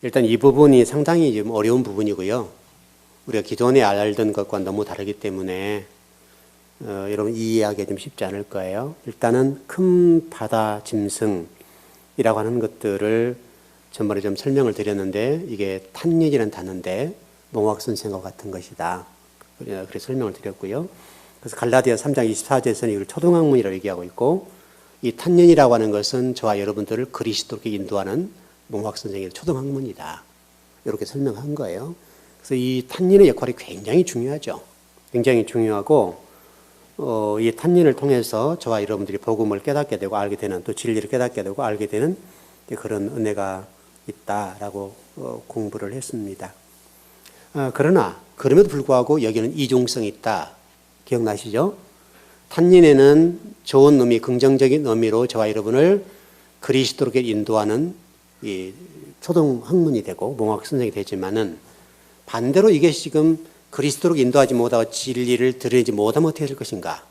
일단 이 부분이 상당히 좀 어려운 부분이고요. 우리가 기존에 알던 것과 너무 다르기 때문에 여러분 이해하기 좀 쉽지 않을 거예요. 일단은 큰 바다 짐승이라고 하는 것들을 전번에 좀 설명을 드렸는데 이게 탄년이라는 단어인데 몽학 선생과 같은 것이다. 그래서 설명을 드렸고요. 그래서 갈라디아 3장 24절에서는 이걸 초등학문이라고 얘기하고 있고 이 탄년이라고 하는 것은 저와 여러분들을 그리스도께 인도하는 몽학 선생의 초등학문이다. 이렇게 설명한 거예요. 그래서 이 탄년의 역할이 굉장히 중요하죠. 굉장히 중요하고 이 탄년을 통해서 저와 여러분들이 복음을 깨닫게 되고 알게 되는 또 진리를 깨닫게 되고 알게 되는 그런 은혜가 있다라고 공부를 했습니다. 그러나 그럼에도 불구하고 여기는 이중성이 있다. 기억나시죠? 탄년에는 좋은 의미, 긍정적인 의미로 저와 여러분을 그리스도께 인도하는 이 초등학문이 되고 몽학 선생이 되지만은 반대로 이게 지금 그리스도로 인도하지 못하고 진리를 드러내지 못하면 어떻게 될 것인가?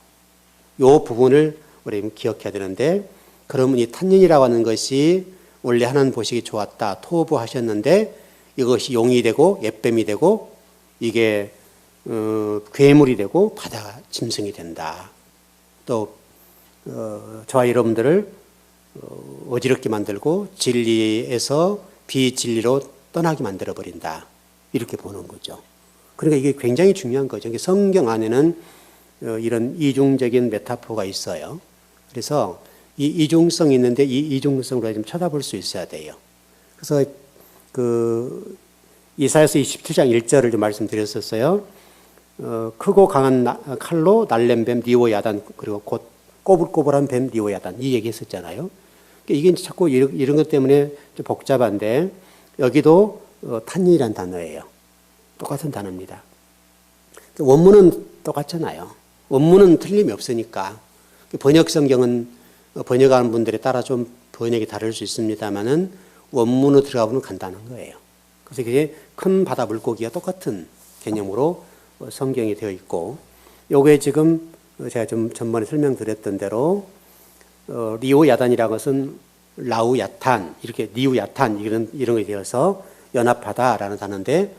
이 부분을 우리 기억해야 되는데 그러면 이 탄년이라고 하는 것이 원래 하나님 보시기 좋았다. 토부하셨는데 이것이 용이 되고 옅뱀이 되고 이게 괴물이 되고 바다 짐승이 된다. 또 저와 여러분들을 어지럽게 만들고 진리에서 비진리로 떠나게 만들어버린다. 이렇게 보는 거죠. 그러니까 이게 굉장히 중요한 거죠. 성경 안에는 이런 이중적인 메타포가 있어요. 그래서 이 이중성이 있는데 이 이중성으로 좀 쳐다볼 수 있어야 돼요. 그래서 이사야서 27장 1절을 좀 말씀드렸었어요. 크고 강한 칼로 날랜 뱀 리오야단 그리고 곧 꼬불꼬불한 뱀 리오야단 이 얘기했었잖아요. 이게 자꾸 이런 것 때문에 좀 복잡한데 여기도 탄년이라는 단어예요. 똑같은 단어입니다. 원문은 똑같잖아요. 원문은 틀림이 없으니까 번역 성경은 번역하는 분들에 따라 좀 번역이 다를 수 있습니다만은 원문으로 들어가 보면 간단한 거예요. 그래서 그게 큰 바다 물고기와 똑같은 개념으로 성경이 되어 있고 요게 지금 제가 좀 전번에 설명드렸던 대로 리오야단이라는 것은 라우야탄 이렇게 리우야탄 이런 게 되어서 연합하다라는 단어인데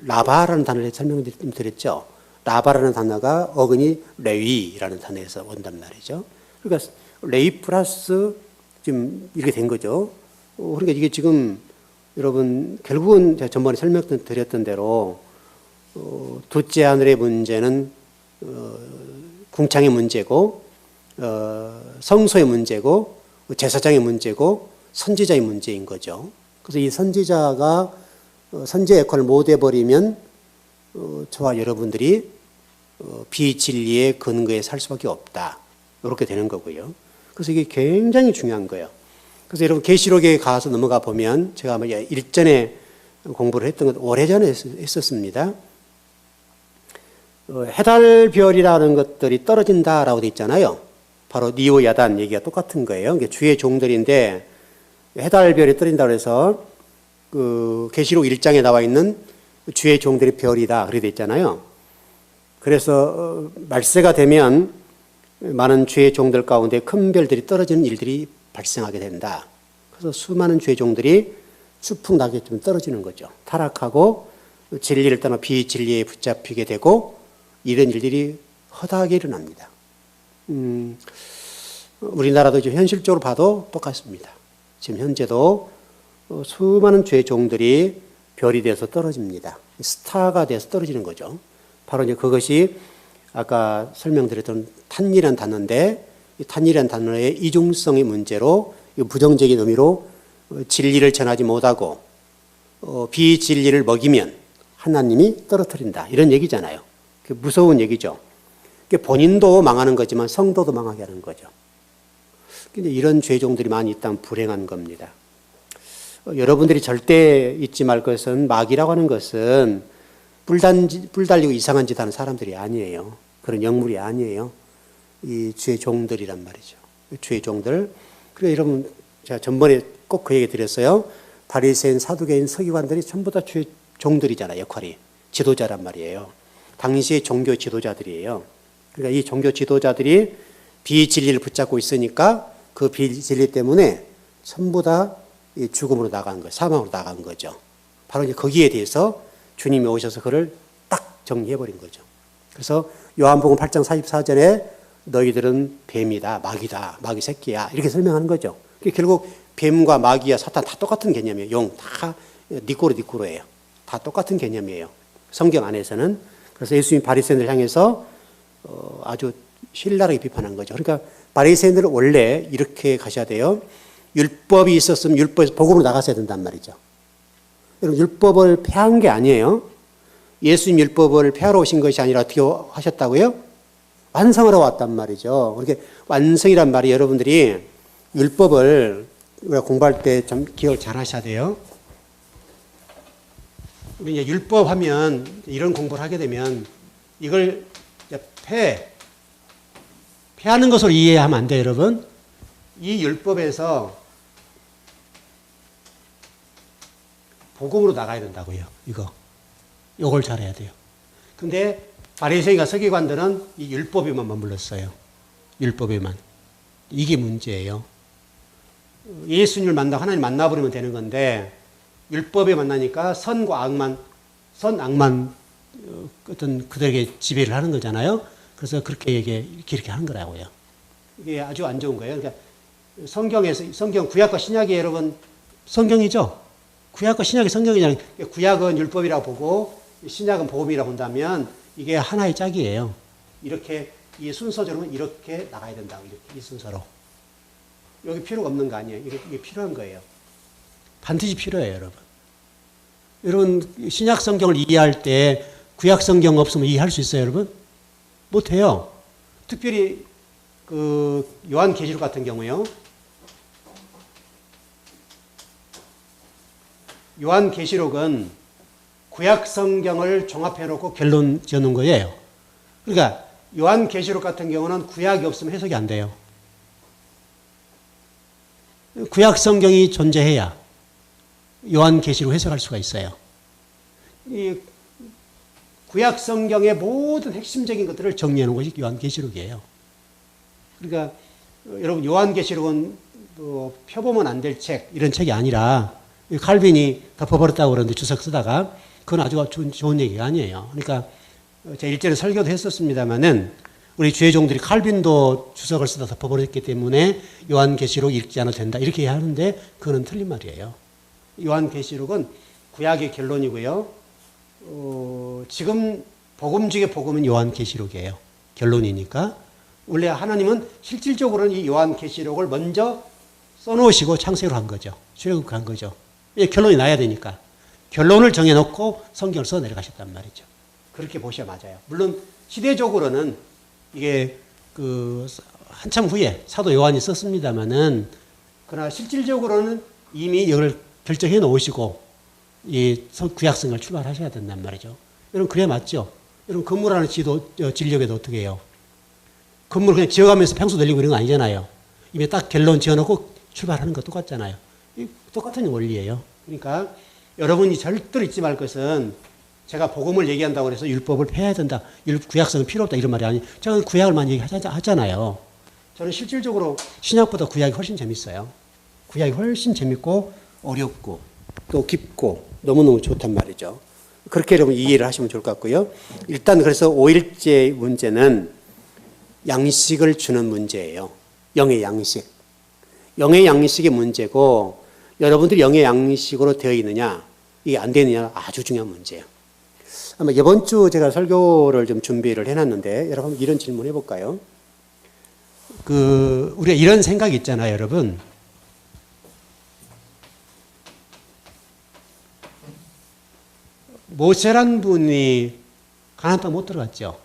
라바라는 단어를 설명드렸죠. 라바라는 단어가 어근이 레위라는 단어에서 온단 말이죠. 그러니까 레위 플러스 지금 이렇게 된 거죠. 그러니까 이게 지금 여러분 결국은 제가 전번에 설명드렸던 대로 둘째 하늘의 문제는 궁창의 문제고 성소의 문제고 제사장의 문제고 선지자의 문제인 거죠. 그래서 이 선지자가 선지자 역할을 못 해버리면 저와 여러분들이 비진리의 근거에 살 수밖에 없다. 이렇게 되는 거고요. 그래서 이게 굉장히 중요한 거예요. 그래서 여러분 계시록에 가서 넘어가 보면 제가 아마 일전에 공부를 했던 건 오래전에 했었습니다. 해달별이라는 것들이 떨어진다라고 돼 있잖아요. 바로 니오야단 얘기가 똑같은 거예요. 주의 종들인데 해달별이 떨어진다고 해서 계시록 1장에 나와 있는 주의 종들의 별이다 그렇게 돼 있잖아요. 그래서 말세가 되면 많은 주의 종들 가운데 큰 별들이 떨어지는 일들이 발생하게 된다. 그래서 수많은 주의 종들이 수풍나게 좀 떨어지는 거죠. 타락하고 진리를 떠나 비진리에 붙잡히게 되고 이런 일들이 허다하게 일어납니다. 우리나라도 지금 현실적으로 봐도 똑같습니다. 지금 현재도 수많은 죄 종들이 별이 돼서 떨어집니다. 스타가 돼서 떨어지는 거죠. 바로 이제 그것이 아까 설명드렸던 탄이라는 단어인데 이 탄이라는 단어의 이중성의 문제로 부정적인 의미로 진리를 전하지 못하고 비진리를 먹이면 하나님이 떨어뜨린다. 이런 얘기잖아요. 무서운 얘기죠. 본인도 망하는 거지만 성도도 망하게 하는 거죠. 근데 이런 죄종들이 많이 있다면 불행한 겁니다. 여러분들이 절대 잊지 말 것은 마귀라고 하는 것은 뿔 달리고 이상한 짓 하는 사람들이 아니에요. 그런 영물이 아니에요. 이 주의 종들이란 말이죠. 주의 종들. 그래서 여러분 제가 전번에 꼭 그 얘기 드렸어요. 바리새인, 사두개인, 서기관들이 전부 다 주의 종들이잖아요. 역할이. 지도자란 말이에요. 당시의 종교 지도자들이에요. 그러니까 이 종교 지도자들이 비진리를 붙잡고 있으니까 그 비진리 때문에 전부 다 이 죽음으로 나간 거, 사망으로 나간 거죠. 바로 이제 거기에 대해서 주님이 오셔서 그를 딱 정리해버린 거죠. 그래서 요한복음 8장 44절에 너희들은 뱀이다, 마귀다, 마귀 새끼야 이렇게 설명하는 거죠. 결국 뱀과 마귀와 사탄 다 똑같은 개념이에요. 용 다 니꼬르예요. 다 똑같은 개념이에요. 성경 안에서는. 그래서 예수님이 바리새인들을 향해서 아주 신랄하게 비판한 거죠. 그러니까 바리새인들은 원래 이렇게 가셔야 돼요. 율법이 있었으면 율법에서 복음으로 나갔어야 된단 말이죠. 여러분 율법을 폐한 게 아니에요. 예수님 율법을 폐하러 오신 것이 아니라 어떻게 하셨다고요? 완성하러 왔단 말이죠. 그렇게 완성이란 말이 여러분들이 율법을 우리가 공부할 때 좀 기억을 잘 하셔야 돼요. 우리 이제 율법 하면 이런 공부를 하게 되면 이걸 폐하는 것으로 이해하면 안 돼요, 여러분. 이 율법에서 복음으로 나가야 된다고요. 이걸 잘해야 돼요. 근데 바리새인과 서기관들은 이 율법에만 머물렀어요. 율법에만. 이게 문제예요. 예수님을 하나님 만나버리면 되는 건데 율법에 만나니까 선과 악만 어떤 그들에게 지배를 하는 거잖아요. 그래서 이렇게 하는 거라고요. 이게 아주 안 좋은 거예요. 그러니까 성경 구약과 신약이 여러분 성경이죠. 구약과 신약이 성경이잖아요. 구약은 율법이라고 보고 신약은 복음이라고 본다면 이게 하나의 짝이에요. 이렇게 이 순서대로 이렇게 나가야 된다고 이렇게 이 순서로. 여기 필요가 없는 거 아니에요. 이게 필요한 거예요. 반드시 필요해요, 여러분. 여러분 신약 성경을 이해할 때 구약 성경 없으면 이해할 수 있어요, 여러분? 못해요. 특별히 그 요한계시록 같은 경우요. 요한계시록은 구약 성경을 종합해 놓고 결론 지어 놓은 거예요. 그러니까 요한계시록 같은 경우는 구약이 없으면 해석이 안 돼요. 구약 성경이 존재해야 요한계시록 해석할 수가 있어요. 이 구약 성경의 모든 핵심적인 것들을 정리해 놓은 것이 요한계시록이에요. 그러니까 여러분 요한계시록은 펴보면 안 될 책 이런 책이 아니라 칼빈이 덮어버렸다고 그러는데 주석 쓰다가 그건 아주 좋은 얘기가 아니에요. 그러니까 제가 일전에 설교도 했었습니다마는 우리 주의종들이 칼빈도 주석을 쓰다 덮어버렸기 때문에 요한계시록 읽지 않아도 된다 이렇게 하는데 그거는 틀린 말이에요. 요한계시록은 구약의 결론이고요. 지금 복음 중에 복음은 요한계시록이에요. 결론이니까. 원래 하나님은 실질적으로는 이 요한계시록을 먼저 써놓으시고 창세로 한 거죠. 출애굽한 거죠. 결론이 나야 되니까. 결론을 정해놓고 성경을 써 내려가셨단 말이죠. 그렇게 보셔야 맞아요. 물론 시대적으로는 이게 한참 후에 사도 요한이 썼습니다마는 그러나 실질적으로는 이미 이걸 결정해 놓으시고 이 구약성을 출발하셔야 된단 말이죠. 여러분 그래 맞죠? 여러분 건물 하나 지려고 어떻게 해요? 건물 그냥 지어가면서 평수 늘리고 이런 거 아니잖아요. 이미 딱 결론 지어놓고 출발하는 거 똑같잖아요. 똑같은 원리예요. 그러니까 여러분이 절대로 잊지 말 것은 제가 복음을 얘기한다고 해서 율법을 폐해야 된다. 구약성은 필요 없다. 이런 말이 아니. 제가 구약을 많이 얘기하잖아요. 저는 실질적으로 신약보다 구약이 훨씬 재밌어요. 구약이 훨씬 재밌고 어렵고 또 깊고 너무너무 좋단 말이죠. 그렇게 여러분 이해를 하시면 좋을 것 같고요. 일단 그래서 5일째 문제는 양식을 주는 문제예요. 영의 양식. 영의 양식의 문제고 여러분들이 영의 양식으로 되어 있느냐 이게 안 되느냐 아주 중요한 문제예요. 아마 이번 주 제가 설교를 좀 준비를 해놨는데 여러분 이런 질문 해볼까요? 우리가 이런 생각이 있잖아요, 여러분. 모세란 분이 가나안 땅 못 들어갔죠.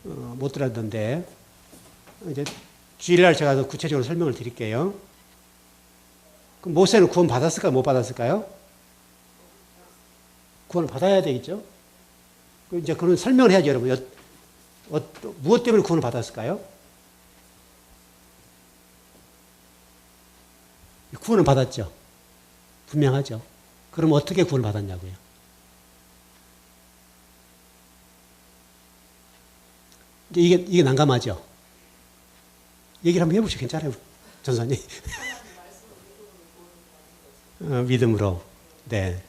못 들어갔던데 이제 주일날 제가 더 구체적으로 설명을 드릴게요. 그럼 모세는 구원 받았을까요? 못 받았을까요? 구원을 받아야 되겠죠. 이제 그런 설명을 해야죠, 여러분. 무엇 때문에 구원을 받았을까요? 구원을 받았죠. 분명하죠. 그럼 어떻게 구원을 받았냐고요? 이제 이게 난감하죠. 얘기를 한번 해보시죠. 괜찮아요, 전사님. 믿음으로. 네.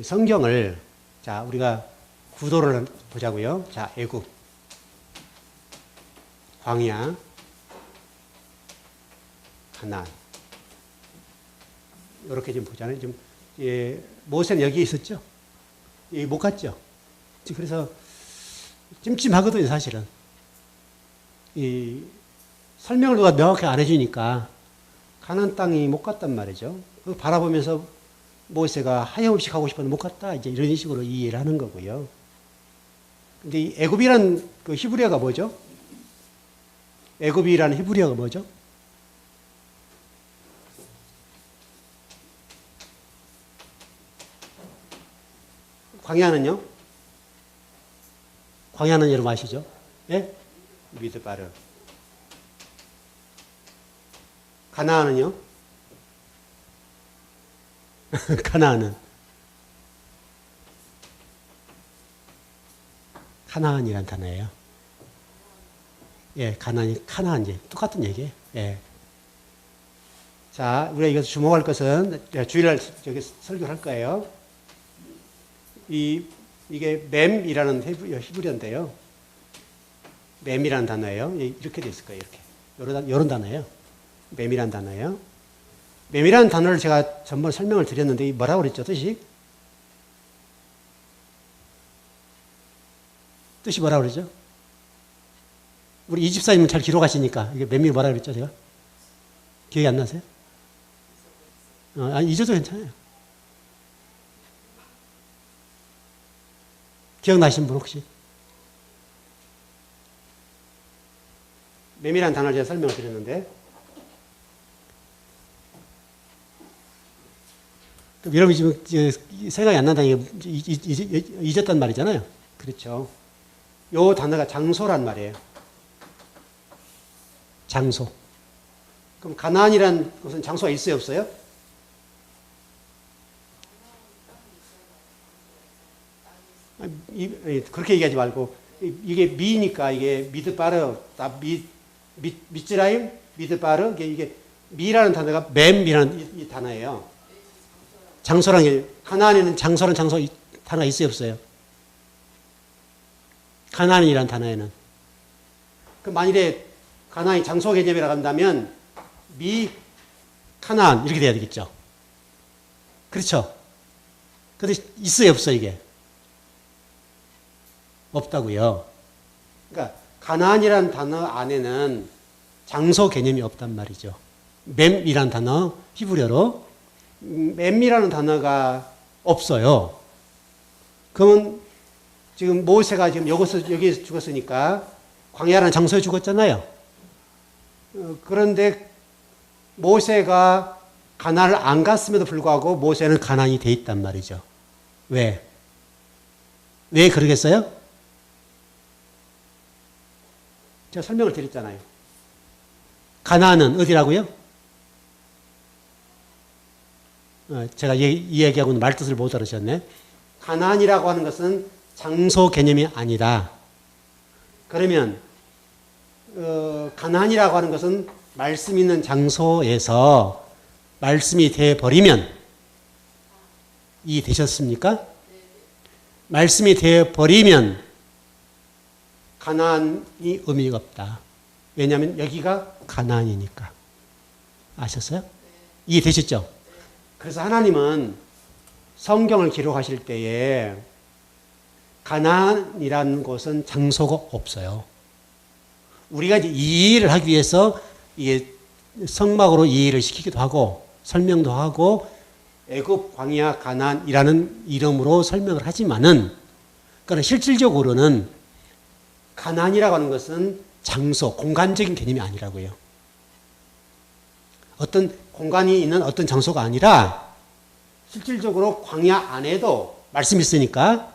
성경을, 자, 우리가 구도를 보자고요. 자, 애굽, 광야, 가나안. 이렇게 좀 보잖아요. 좀, 예, 모세는 여기 있었죠? 여기 못 갔죠? 그래서 찜찜하거든요, 사실은. 이 설명을 누가 명확히 안 해주니까 가나안 땅이 못 갔단 말이죠. 그거 바라보면서 모세가 하염없이 가고 싶었는데 못 갔다. 이제 이런 식으로 이해를 하는 거고요. 근데 이 애굽이란 그 히브리어가 뭐죠? 애굽이라는 히브리어가 뭐죠? 광야는요? 광야는 여러분 아시죠? 예? 미드바르. 가나안은요? 가나안은? 가나안이란 단어예요. 예, 가나안이, 카나안이 똑같은 얘기예요. 예. 자, 우리가 이것을 주목할 것은 주일날 여기 설교를 할 거예요. 이게 맴이라는 히브리어인데요. 맴이라는 단어예요. 이렇게 돼 있을 거예요. 이렇게. 이런 단어예요. 맴이라는 단어예요. 맴이라는 단어를 제가 전번 설명을 드렸는데 뭐라고 그랬죠? 뜻이 뭐라고 그러죠? 우리 이 집사님은 잘 기록하시니까 이게 맴이 뭐라고 그랬죠? 제가? 기억이 안 나세요? 아니, 잊어도 괜찮아요. 기억나신 분 혹시? 맴이라는 단어를 제가 설명을 드렸는데 여러분이 지금 생각이 안 난다는 게 잊었단 말이잖아요. 그렇죠. 요 단어가 장소란 말이에요. 장소. 그럼 가나안이란 곳은 장소가 있어요, 없어요? 그렇게 얘기하지 말고 이게 미니까 이게 미드바르, 미츠라임, 미드바르 이게 미라는 단어가 맴이라는 이 단어예요. 장소란 게 가나안에는 장소란 장소 단어가 있어요, 없어요? 가나안이라는 단어에는. 그 만일에 가나안이 장소 개념이라고 한다면 미 가나안 이렇게 돼야 되겠죠. 그렇죠? 근데 있어요, 없어요, 이게? 없다고요. 그러니까 가나안이라는 단어 안에는 장소 개념이 없단 말이죠. 맴이라는 단어 히브리어로 맴이라는 단어가 없어요. 그러면 지금 모세가 지금 여기서 죽었으니까 광야라는 장소에 죽었잖아요. 그런데 모세가 가나안을 안 갔음에도 불구하고 모세는 가나안이 돼 있단 말이죠. 왜? 왜 그러겠어요? 제가 설명을 드렸잖아요. 가나안은 어디라고요? 제가 이 얘기하고는 말뜻을 못 알아셨네. 가나안이라고 하는 것은 장소 개념이 아니다. 그러면 가나안이라고 하는 것은 말씀 있는 장소에서 말씀이 되어버리면 이해되셨습니까? 말씀이 되어버리면 가나안이 의미가 없다. 왜냐하면 여기가 가나안이니까. 아셨어요? 이해되셨죠? 그래서 하나님은 성경을 기록하실 때에 가나안이라는 곳은 장소가 없어요. 우리가 이제 이해를 하기 위해서 이게 성막으로 이해를 시키기도 하고 설명도 하고 애굽, 광야, 가나안이라는 이름으로 설명을 하지만은 그러나 실질적으로는 가나안이라고 하는 것은 장소, 공간적인 개념이 아니라고요. 어떤 공간이 있는 어떤 장소가 아니라 실질적으로 광야 안에도 말씀이 있으니까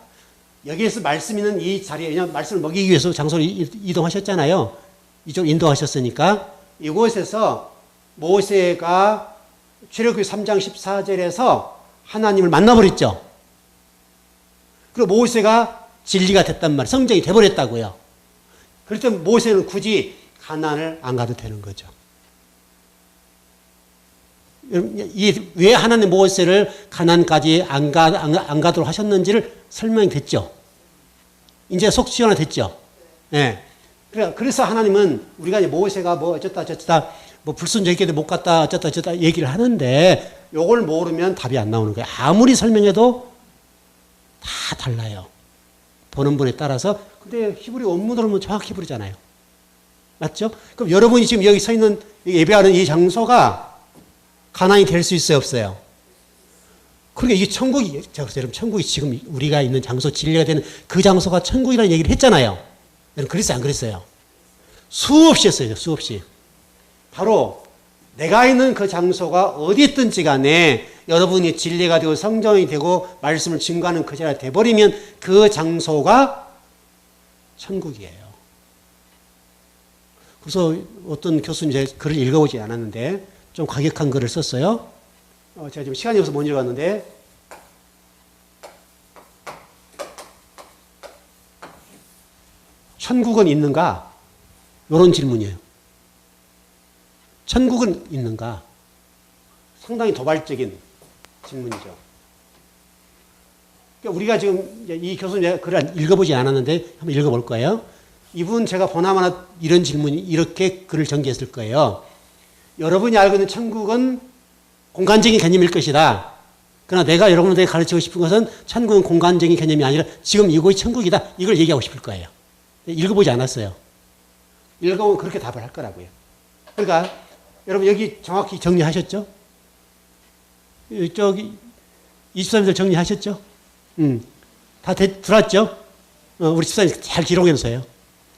여기에서 말씀 있는 이 자리에 그냥 말씀을 먹이기 위해서 장소를 이동하셨잖아요. 이쪽으로 인도하셨으니까 이곳에서 모세가 출애굽기 3장 14절에서 하나님을 만나버렸죠. 그리고 모세가 진리가 됐단 말이에요. 성전이 돼버렸다고요. 그럴 때 모세는 굳이 가나안을 안 가도 되는 거죠. 왜 하나님 모세를 가나안까지 안 가도록 하셨는지를 설명이 됐죠. 이제 속 시원화됐죠. 예. 그래서 하나님은 우리가 이제 모세가 뭐 어쩌다 뭐 불순종했기도 못 갔다 어쩌다 얘기를 하는데 요걸 모르면 답이 안 나오는 거예요. 아무리 설명해도 다 달라요. 보는 분에 따라서. 근데 히브리 원문으로 보면 정확히 부르잖아요. 맞죠? 그럼 여러분이 지금 여기 서 있는 예배하는 이 장소가 가나안이 될 수 있어요, 없어요? 그러니까 이게 천국이, 여러분, 천국이 지금 우리가 있는 장소, 진리가 되는 그 장소가 천국이라는 얘기를 했잖아요. 여러분, 그랬어요, 안 그랬어요? 수없이 했어요, 수없이. 바로 내가 있는 그 장소가 어디 있든지 간에 여러분이 진리가 되고 성정이 되고 말씀을 증거하는 그 자리가 돼버리면 그 장소가 천국이에요. 그래서 어떤 교수님 제 글을 읽어보지 않았는데 좀 과격한 글을 썼어요. 제가 지금 시간이 없어서 못 읽었는데 천국은 있는가? 이런 질문이에요. 천국은 있는가? 상당히 도발적인 질문이죠. 그러니까 우리가 지금 이 교수님 글을 읽어보지 않았는데 한번 읽어볼 거예요. 이분 제가 보나마나 이런 질문이 이렇게 글을 전개했을 거예요. 여러분이 알고 있는 천국은 공간적인 개념일 것이다. 그러나 내가 여러분들에게 가르치고 싶은 것은 천국은 공간적인 개념이 아니라 지금 이곳이 천국이다. 이걸 얘기하고 싶을 거예요. 읽어보지 않았어요. 읽어보면 그렇게 답을 할 거라고요. 그러니까 여러분 여기 정확히 정리하셨죠? 저기 23절 정리하셨죠? 다 들었죠? 우리 집사님 잘 기록해 놓으세요.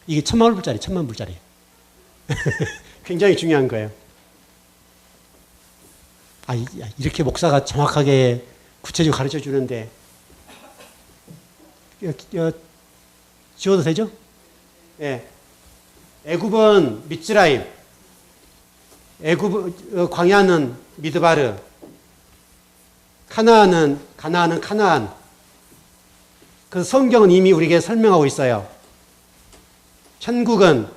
이게 10,000,000불짜리, 10,000,000불짜리. 굉장히 중요한 거예요. 이렇게 목사가 정확하게 구체적으로 가르쳐 주는데, 지워도 되죠? 예. 애굽은 미츠라임, 광야는 미드바르, 가나안은 카나안. 그 성경은 이미 우리에게 설명하고 있어요. 천국은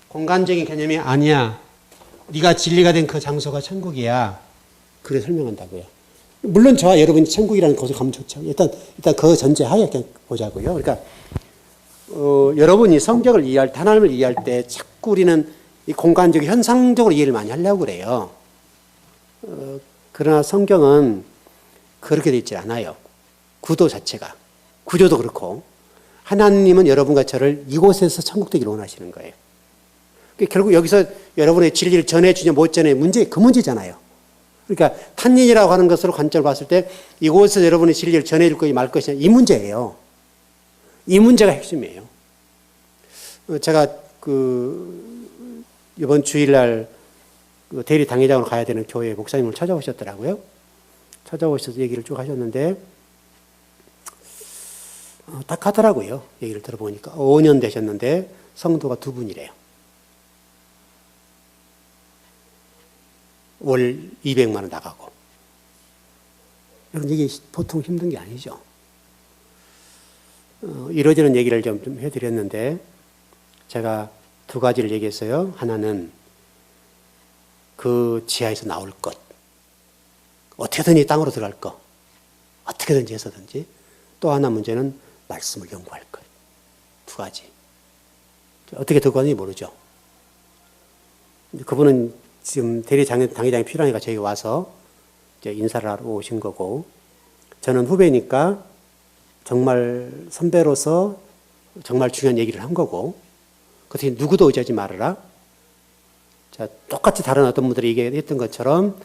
공간적인 개념이 아니야. 네가 진리가 된 그 장소가 천국이야. 그래 설명한다고요. 물론 저와 여러분이 천국이라는 곳을 가면 좋죠. 일단 그 전제하에 보자고요. 그러니까 여러분이 성경을 이해할 때, 하나님을 이해할 때 자꾸 우리는 이 공간적 현상적으로 이해를 많이 하려고 그래요. 그러나 성경은 그렇게 되어 있지 않아요. 구도 자체가. 구조도 그렇고 하나님은 여러분과 저를 이곳에서 천국 되기를 원하시는 거예요. 결국 여기서 여러분의 진리를 전해주냐 못 전해 그 문제잖아요. 그러니까 탄닌이라고 하는 것으로 관점을 봤을 때 이곳에서 여러분의 진리를 전해줄 것이 말 것이냐 이 문제예요. 이 문제가 핵심이에요. 제가 이번 주일날 대리 당회장으로 가야 되는 교회 목사님을 찾아오셨더라고요. 찾아오셔서 얘기를 쭉 하셨는데 딱 하더라고요. 얘기를 들어보니까 5년 되셨는데 성도가 2분이래요. 월 200만 원 나가고. 여러분 이게 보통 힘든 게 아니죠. 이러저런 얘기를 좀 해드렸는데 제가 2가지를 얘기했어요. 하나는 그 지하에서 나올 것. 어떻게든지 땅으로 들어갈 것. 어떻게든지 해서든지. 또 하나 문제는 말씀을 연구할 것. 2가지. 어떻게 들어가는지 모르죠. 그분은 지금 당회장이 필요하니까 저희 와서 이제 인사를 하러 오신 거고, 저는 후배니까 정말 선배로서 정말 중요한 얘기를 한 거고, 그것이 누구도 의지하지 말아라. 자, 똑같이 다른 어떤 분들이 얘기했던 것처럼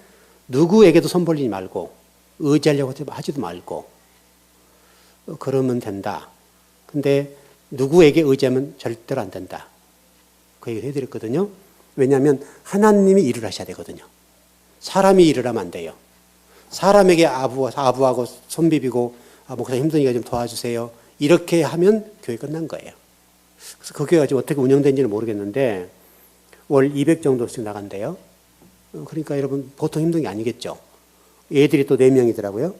누구에게도 손 벌리지 말고 의지하려고 하지도 말고 그러면 된다. 근데 누구에게 의지하면 절대로 안 된다. 그 얘기를 해드렸거든요. 왜냐하면 하나님이 일을 하셔야 되거든요. 사람이 일을 하면 안 돼요. 사람에게 아부하고 손 비비고 목사님 힘드니까 좀 도와주세요. 이렇게 하면 교회 끝난 거예요. 그래서 그 교회가 지금 어떻게 운영되는지는 모르겠는데 월 200 정도씩 나간대요. 그러니까 여러분 보통 힘든 게 아니겠죠. 애들이 또 4명이더라고요.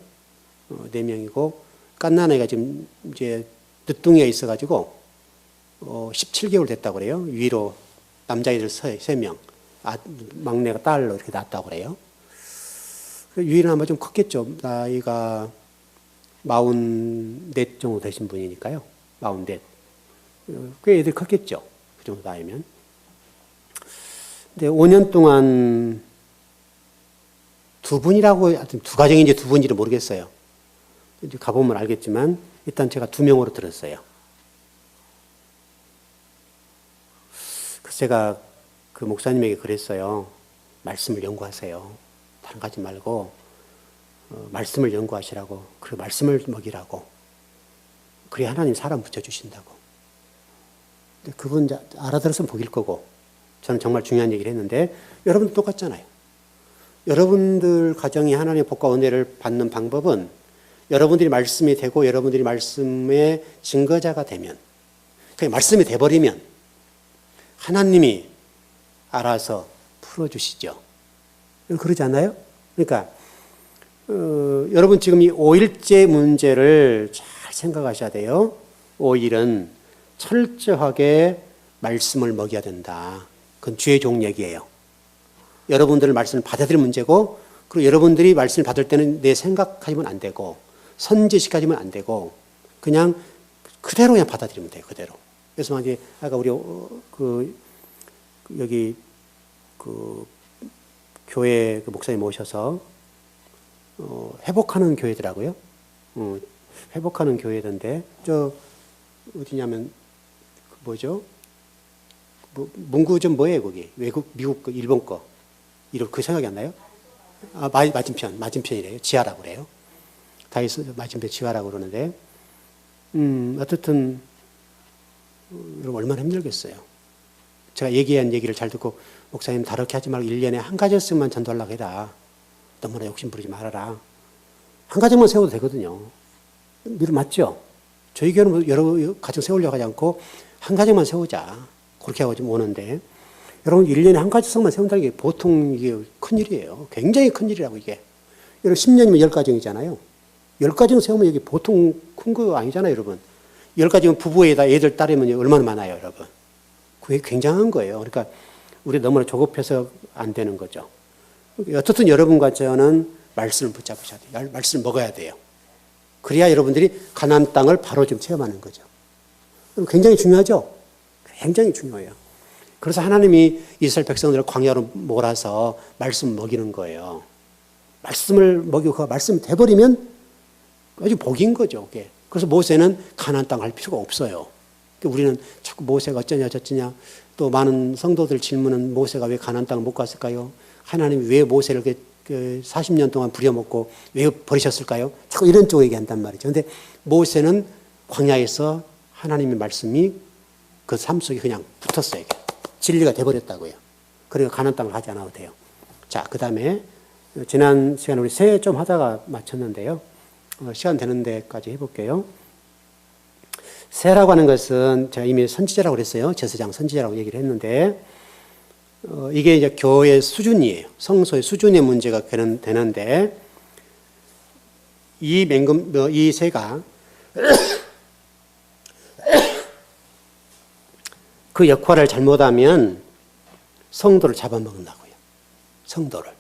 4명이고 깐난 애가 지금 이제 늦둥이가 있어가지고 17개월 됐다고 그래요. 위로 남자애들 3명, 막내가 딸로 이렇게 낳았다고 그래요. 유이는 아마 좀 컸겠죠. 나이가 44 정도 되신 분이니까요. 44. 꽤 애들 컸겠죠. 그 정도 나이면. 근데 5년 동안 두 분이라고, 하여튼 두 가정인지 두 분인지는 모르겠어요. 이제 가보면 알겠지만, 일단 제가 2명으로 들었어요. 그래서 제가 그 목사님에게 그랬어요. 말씀을 연구하세요. 다른 거 하지 말고, 말씀을 연구하시라고, 그리고 말씀을 먹이라고. 그래야 하나님 사람 붙여주신다고. 근데 그분 알아들었으면 복일 거고, 저는 정말 중요한 얘기를 했는데, 여러분도 똑같잖아요. 여러분들 가정이 하나님의 복과 은혜를 받는 방법은 여러분들이 말씀이 되고 여러분들이 말씀의 증거자가 되면, 그냥 말씀이 돼버리면 하나님이 알아서 풀어주시죠. 그러지 않아요? 그러니까 여러분 지금 이 5일째 문제를 잘 생각하셔야 돼요. 5일은 철저하게 말씀을 먹여야 된다. 그건 주의 종 얘기예요. 여러분들을 말씀을 받아들일 문제고, 그리고 여러분들이 말씀을 받을 때는 내 생각하면 안 되고 선지식하지면 안 되고 그냥 그대로 그냥 받아들이면 돼요. 그대로. 그래서 이제 아까 우리 여기 그 교회 그 목사님 모셔서 회복하는 교회더라고요. 회복하는 교회던데 저 어디냐면 그 뭐죠? 문구점 뭐예요 거기? 외국 미국 거 일본 거 이름 그 생각이 안 나요? 맞은편이래요. 지하라고 그래요. 다이소 맞은편 지하라고 그러는데 어쨌든 여러분 얼마나 힘들겠어요. 제가 얘기한 얘기를 잘 듣고 목사님 다르게 하지 말고 1년에 한 가지씩만 전도하려고 해라. 너무나 욕심 부리지 말아라. 한 가지만 세워도 되거든요. 맞죠? 저희 교회는 여러 가정 세우려고 하지 않고 한 가지만 세우자. 그렇게 하고 좀 오는데 여러분 1년에 한 가지씩만 세운다는 게 보통 이게 큰일이에요. 굉장히 큰일이라고 이게. 여러분 10년이면 10가정이잖아요. 10가정 세우면 이게 보통 큰 거 아니잖아요, 여러분. 10가정은 부부에다 애들 따르면 얼마나 많아요, 여러분. 그게 굉장한 거예요. 그러니까 우리 너무나 조급해서 안 되는 거죠. 어떻든 여러분과 저는 말씀을 붙잡으셔야 돼요. 말씀을 먹어야 돼요. 그래야 여러분들이 가나안 땅을 바로 좀 체험하는 거죠. 굉장히 중요하죠? 굉장히 중요해요. 그래서 하나님이 이스라엘 백성들을 광야로 몰아서 말씀을 먹이는 거예요. 말씀을 먹이고 그 말씀이 돼버리면 아주 복인 거죠. 그게. 그래서 모세는 가나안 땅 갈 필요가 없어요. 우리는 자꾸 모세가 어쩌냐 저쩌냐 또 많은 성도들 질문은 모세가 왜 가나안 땅을 못 갔을까요? 하나님이 왜 모세를 40년 동안 부려먹고 왜 버리셨을까요? 자꾸 이런 쪽으로 얘기한단 말이죠. 그런데 모세는 광야에서 하나님의 말씀이 그 삶 속에 그냥 붙었어요. 진리가 돼버렸다고요. 그러니까 가나안 땅을 가지 않아도 돼요. 자, 그 다음에 지난 시간에 우리 새 좀 하다가 마쳤는데요. 시간 되는 데까지 해볼게요. 새라고 하는 것은 제가 이미 선지자라고 그랬어요. 제사장 선지자라고 얘기를 했는데 이게 이제 교회의 수준이에요. 성소의 수준의 문제가 되는데 이 새가 그 역할을 잘못하면 성도를 잡아먹는다고요. 성도를.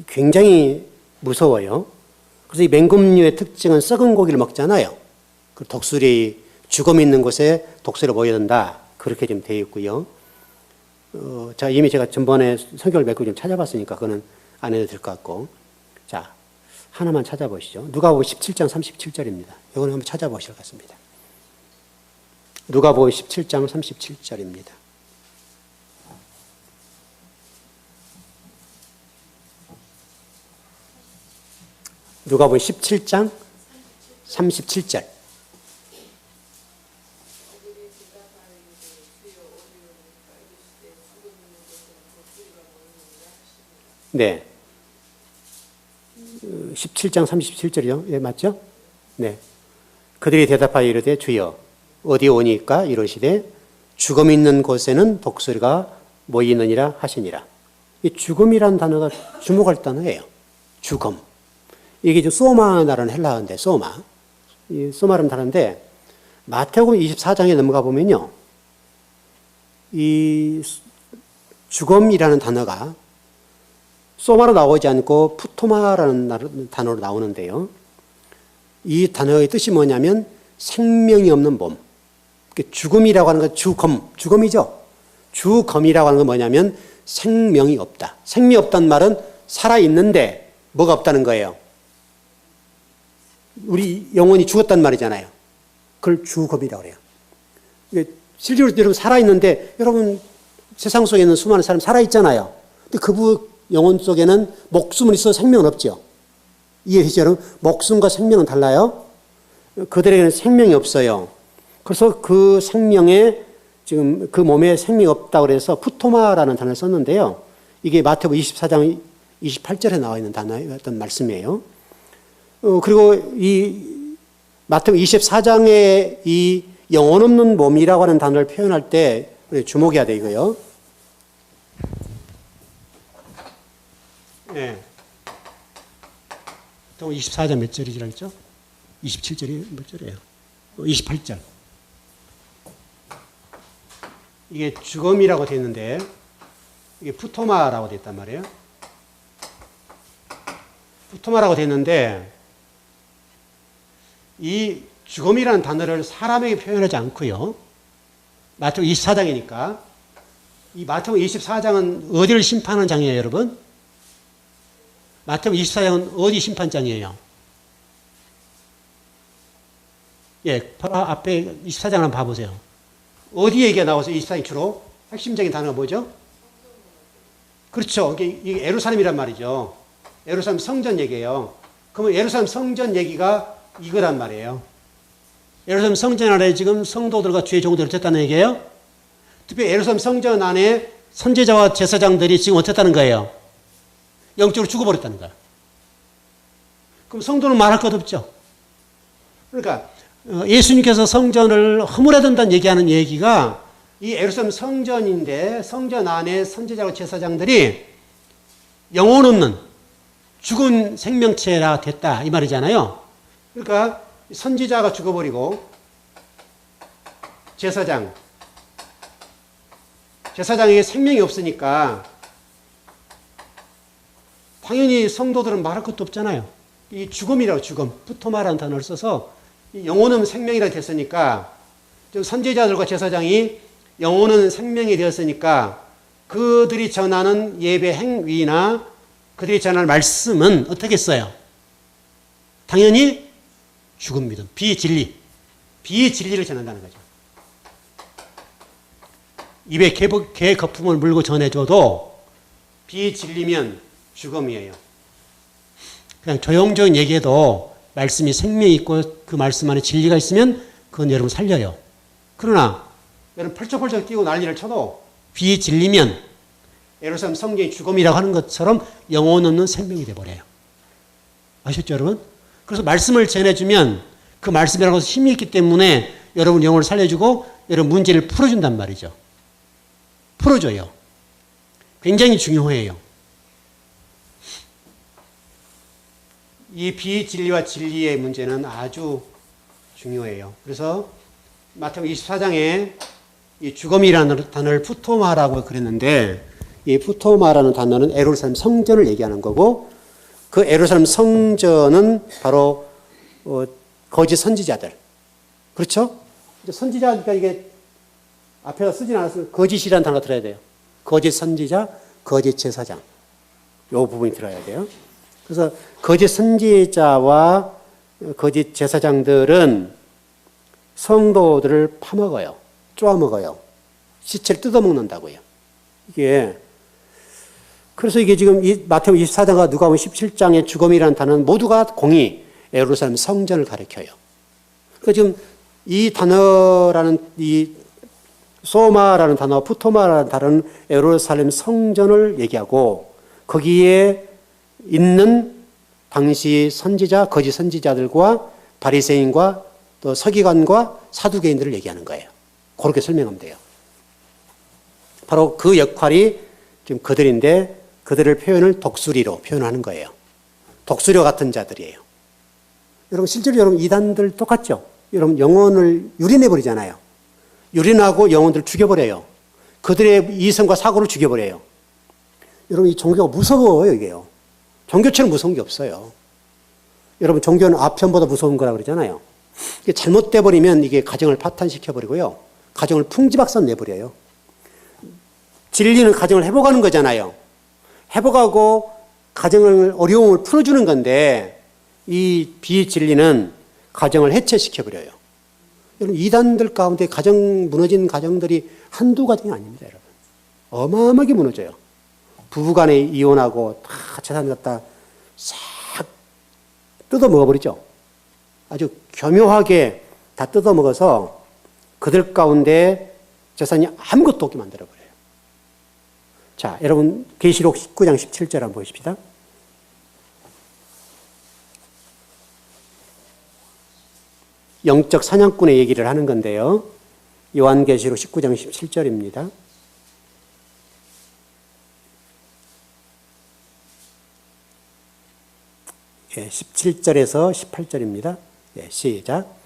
굉장히 무서워요. 그래서 이 맹금류의 특징은 썩은 고기를 먹잖아요. 그 독수리, 죽음 있는 곳에 독수리가 모여든다. 그렇게 좀 되어 있고요. 이미 제가 전번에 성경을 몇 개 좀 찾아봤으니까 그거는 안 해도 될 것 같고. 자, 하나만 찾아보시죠. 누가복음 17장 37절입니다. 이거는 한번 찾아보실 것 같습니다. 누가복음 17장 37절입니다. 누가복음 17장 37절. 네. 17장 37절이요. 예, 맞죠? 네. 그들이 대답하여 이르되 주여 어디 오니까 이러시되 죽음 있는 곳에는 독수리가 모이느니라 하시니라. 이 죽음이라는 단어가 주목할 단어예요. 죽음. 이게 이제 소마라는 헬라어인데 소마. 이 소마라는 단어인데 마태복음 24장에 넘어가 보면요. 이 죽음이라는 단어가 소마로 나오지 않고 푸토마라는 단어로 나오는데요. 이 단어의 뜻이 뭐냐면 생명이 없는 몸. 죽음이라고 하는 건 죽음이죠. 죽음이라고 하는 건 뭐냐면 생명이 없다. 생명이 없다는 말은 살아있는데 뭐가 없다는 거예요? 우리 영혼이 죽었단 말이잖아요. 그걸 죽음이라고 그래요. 실제로 여러분 살아있는데 여러분 세상 속에 있는 수많은 사람 살아있잖아요. 근데 그 영혼 속에는 목숨은 있어 생명은 없죠. 이해되시죠? 여러분? 목숨과 생명은 달라요. 그들에게는 생명이 없어요. 그래서 그 생명에 지금 그 몸에 생명이 없다고 그래서 푸토마라는 단어를 썼는데요. 이게 마태복음 24장 28절에 나와 있는 단어의 어떤 말씀이에요. 그리고 이 마태복음 24장에 이 영혼 없는 몸이라고 하는 단어를 표현할 때 주목해야 돼 이거요. 네. 24장 몇 절이라고 했죠? 27절이 몇 절이에요? 28절. 이게 죽음이라고 되어 있는데 이게 푸토마라고 되어 있단 말이에요. 푸토마라고 되어 있는데 이 죽음이라는 단어를 사람에게 표현하지 않고요. 마태복음 24장이니까 이 마태복음 24장은 어디를 심판하는 장이에요, 여러분? 마태복음 24장은 어디 심판장이에요? 예, 바로 앞에 24장 한번 봐보세요. 어디 얘기가 나와서 24장 주로 핵심적인 단어가 뭐죠? 그렇죠. 이게 예루살렘이란 말이죠. 예루살렘 성전 얘기예요. 그러면 예루살렘 성전 얘기가 이거란 말이에요. 예루살렘 성전 안에 지금 성도들과 주의 종들이 어쨌다는 얘기예요? 특히 예루살렘 성전 안에 선지자와 제사장들이 지금 어쨌다는 거예요? 영적으로 죽어버렸다는 거예요. 그럼 성도는 말할 것 없죠. 그러니까 예수님께서 성전을 허물어야 얘기하는 얘기가 이 예루살렘 성전인데 성전 안에 선지자와 제사장들이 영혼 없는 죽은 생명체라 됐다 이 말이잖아요. 그러니까 선지자가 죽어버리고 제사장에게 생명이 없으니까 당연히 성도들은 말할 것도 없잖아요. 이 죽음이라고 푸토마라는 단어를 써서 영혼은 생명이라 됐으니까 선지자들과 제사장이 영혼은 생명이 되었으니까 그들이 전하는 예배 행위나 그들이 전하는 말씀은 어떻게 써요? 당연히 죽음 믿음, 비진리를 전한다는 거죠. 입에 개 거품을 물고 전해줘도 비진리면 죽음이에요. 그냥 조용조용 얘기해도 말씀이 생명이 있고 그 말씀 안에 진리가 있으면 그건 여러분 살려요. 그러나 여러분 펄쩍펄쩍 뛰고 난리를 쳐도 비진리면 예루살렘 성전이 죽음이라고 하는 것처럼 영혼 없는 생명이 돼버려요. 아셨죠 여러분? 그래서 말씀을 전해주면 그 말씀이라고 해서 힘이 있기 때문에 여러분 영혼을 살려주고 여러분 문제를 풀어준단 말이죠. 풀어줘요. 굉장히 중요해요. 이 비진리와 진리의 문제는 아주 중요해요. 그래서 마태복음 24장에 이 죽음이라는 단어를 푸토마라고 그랬는데 이 푸토마라는 단어는 예루살렘 성전을 얘기하는 거고 그 예루살렘 성전은 바로 거짓 선지자들. 그렇죠? 선지자니까 이게 앞에다 쓰진 않았으면 거짓이라는 단어가 들어야 돼요. 거짓 선지자, 거짓 제사장. 요 부분이 들어야 돼요. 그래서 거짓 선지자와 거짓 제사장들은 성도들을 파먹어요. 쪼아먹어요. 시체를 뜯어먹는다고요. 그래서 이게 지금 이 마태복음 24장과 누가복음 17장의 죽음이라는 단어는 모두가 공이 예루살렘 성전을 가리켜요. 그러니까 지금 이 단어라는 이 소마라는 단어, 푸토마라는 단어는 예루살렘 성전을 얘기하고 거기에 있는 당시 선지자, 거짓 선지자들과 바리새인과 또 서기관과 사두개인들을 얘기하는 거예요. 그렇게 설명하면 돼요. 바로 그 역할이 지금 그들인데 그들을 표현을 독수리로 표현하는 거예요. 독수리 같은 자들이에요. 여러분 실제로 여러분 이단들 똑같죠? 여러분 영혼을 유린해버리잖아요. 유린하고 영혼들을 죽여버려요. 그들의 이성과 사고를 죽여버려요. 여러분 이 종교가 무서워요 이게요. 종교처럼 무서운 게 없어요. 여러분 종교는 아편보다 무서운 거라 그러잖아요. 이게 잘못돼 버리면 이게 가정을 파탄시켜 버리고요. 가정을 풍지박산 내버려요. 진리는 가정을 회복하는 거잖아요. 회복하고 가정을 어려움을 풀어주는 건데 이 비진리는 가정을 해체시켜 버려요. 여러분 이단들 가운데 가정 무너진 가정들이 한두 가정이 아닙니다. 여러분 어마어마하게 무너져요. 부부간에 이혼하고 다 재산 갖다 싹 뜯어 먹어버리죠. 아주 교묘하게 다 뜯어 먹어서 그들 가운데 재산이 아무것도 없게 만들어버려요. 자, 여러분 계시록 19장 17절 한번 보십시다. 영적 사냥꾼의 얘기를 하는 건데요. 요한계시록 19장 17절입니다. 예, 17절에서 18절입니다. 예, 시작.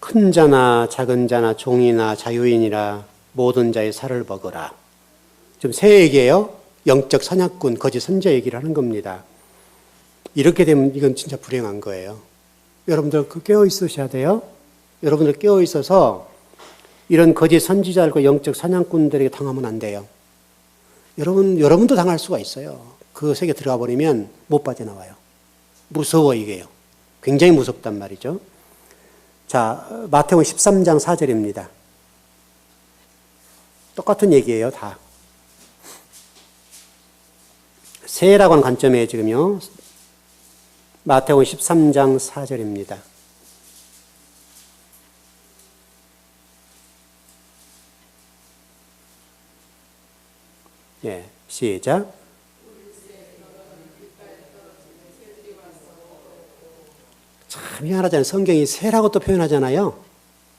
큰 자나 작은 자나 종이나 자유인이라 모든 자의 살을 먹어라. 지금 새 얘기예요. 영적 사냥꾼, 거짓 선자 얘기를 하는 겁니다. 이렇게 되면 이건 진짜 불행한 거예요. 여러분들 깨어 있으셔야 돼요. 여러분들 깨어 있어서 이런 거짓 선지자들과 영적 사냥꾼들에게 당하면 안 돼요. 여러분도 당할 수가 있어요. 그 세계 들어가 버리면 못 빠져나와요. 무서워 이게요. 굉장히 무섭단 말이죠. 자, 마태복음 13장 4절입니다. 똑같은 얘기예요, 다. 새라고 하는 관점에 지금요. 마태복음 13장 4절입니다. 예, 시작. 참 희한하잖아요. 성경이 새라고 또 표현하잖아요.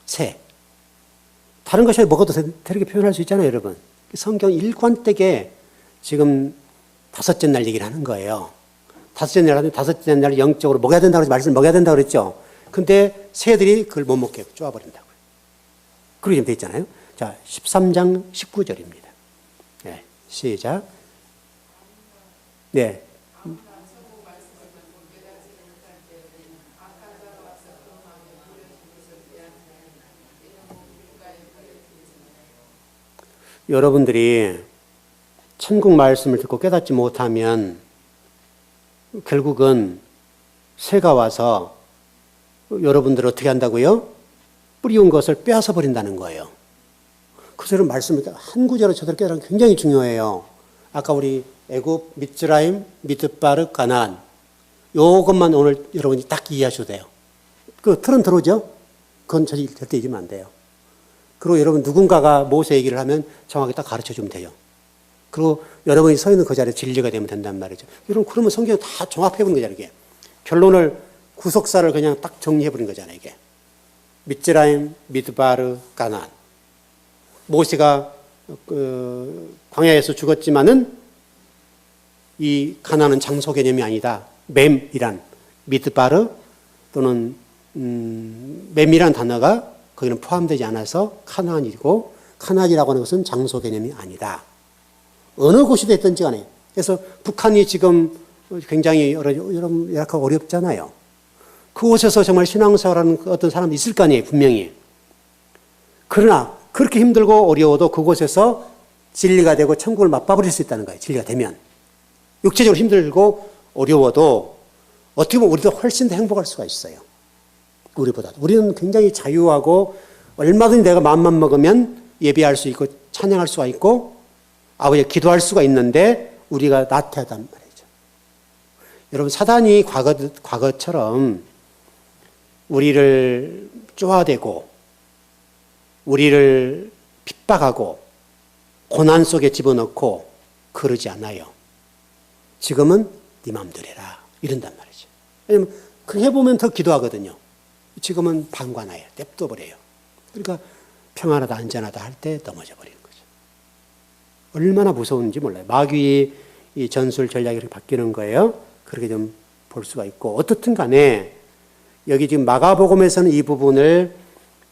새. 다른 것이 먹어도 새렇게 표현할 수 있잖아요, 여러분. 성경 일관되게 지금 다섯째 날 얘기를 하는 거예요. 다섯째 날 영적으로 먹어야 된다고 말씀을 먹어야 된다고 그랬죠. 근데 새들이 그걸 못 먹게 쪼아버린다고요. 그렇게 지금 돼 있잖아요. 자, 13장 19절입니다. 네, 시작. 네. 여러분들이 천국 말씀을 듣고 깨닫지 못하면 결국은 새가 와서 여러분들을 어떻게 한다고요? 뿌리운 것을 빼앗아 버린다는 거예요. 그래서 여러분 말씀을 한 구절로 저들 깨달은 게 굉장히 중요해요. 아까 우리 애굽, 미스라임, 미드바르, 가나안 요것만 오늘 여러분이 딱 이해하셔도 돼요. 그 틀은 들어오죠? 그건 절대 잊으면 안 돼요. 그리고 여러분 누군가가 모세 얘기를 하면 정확히 딱 가르쳐주면 돼요. 그리고 여러분이 서 있는 그 자리에 진리가 되면 된단 말이죠. 여러분 그러면 성경 다 종합해버린 거잖아요. 이게 결론을 구속사를 그냥 딱 정리해버린 거잖아요. 이게 미스라임, 미드바르, 가나안. 모세가 광야에서 죽었지만은 이 가나안은 장소 개념이 아니다. 맴이란 미드바르 또는 맴이란 단어가 거기는 포함되지 않아서 카나안이고 카나안이라고 하는 것은 장소 개념이 아니다. 어느 곳이 됐든지 간에. 그래서 북한이 지금 굉장히 열악하고 어렵잖아요. 그곳에서 정말 신앙생활하는 어떤 사람이 있을 거 아니에요. 분명히. 그러나 그렇게 힘들고 어려워도 그곳에서 진리가 되고 천국을 맛봐버릴 수 있다는 거예요. 진리가 되면. 육체적으로 힘들고 어려워도 어떻게 보면 우리도 훨씬 더 행복할 수가 있어요. 우리보다. 우리는 굉장히 자유하고 얼마든지 내가 마음만 먹으면 예배할 수 있고 찬양할 수가 있고 아버지에 기도할 수가 있는데 우리가 나태하단 말이죠. 여러분 사단이 과거처럼 우리를 쪼아대고 우리를 핍박하고 고난 속에 집어넣고 그러지 않아요. 지금은 네 마음대로 해라. 이런단 말이죠. 왜냐면 그렇게 해보면 더 기도하거든요. 지금은 방관하여 냅둬버려요. 그러니까 평안하다 안전하다 할 때 넘어져 버리는 거죠. 얼마나 무서운지 몰라요. 마귀의 이 전술 전략이 이렇게 바뀌는 거예요. 그렇게 좀 볼 수가 있고, 어떻든 간에 여기 지금 마가복음에서는 이 부분을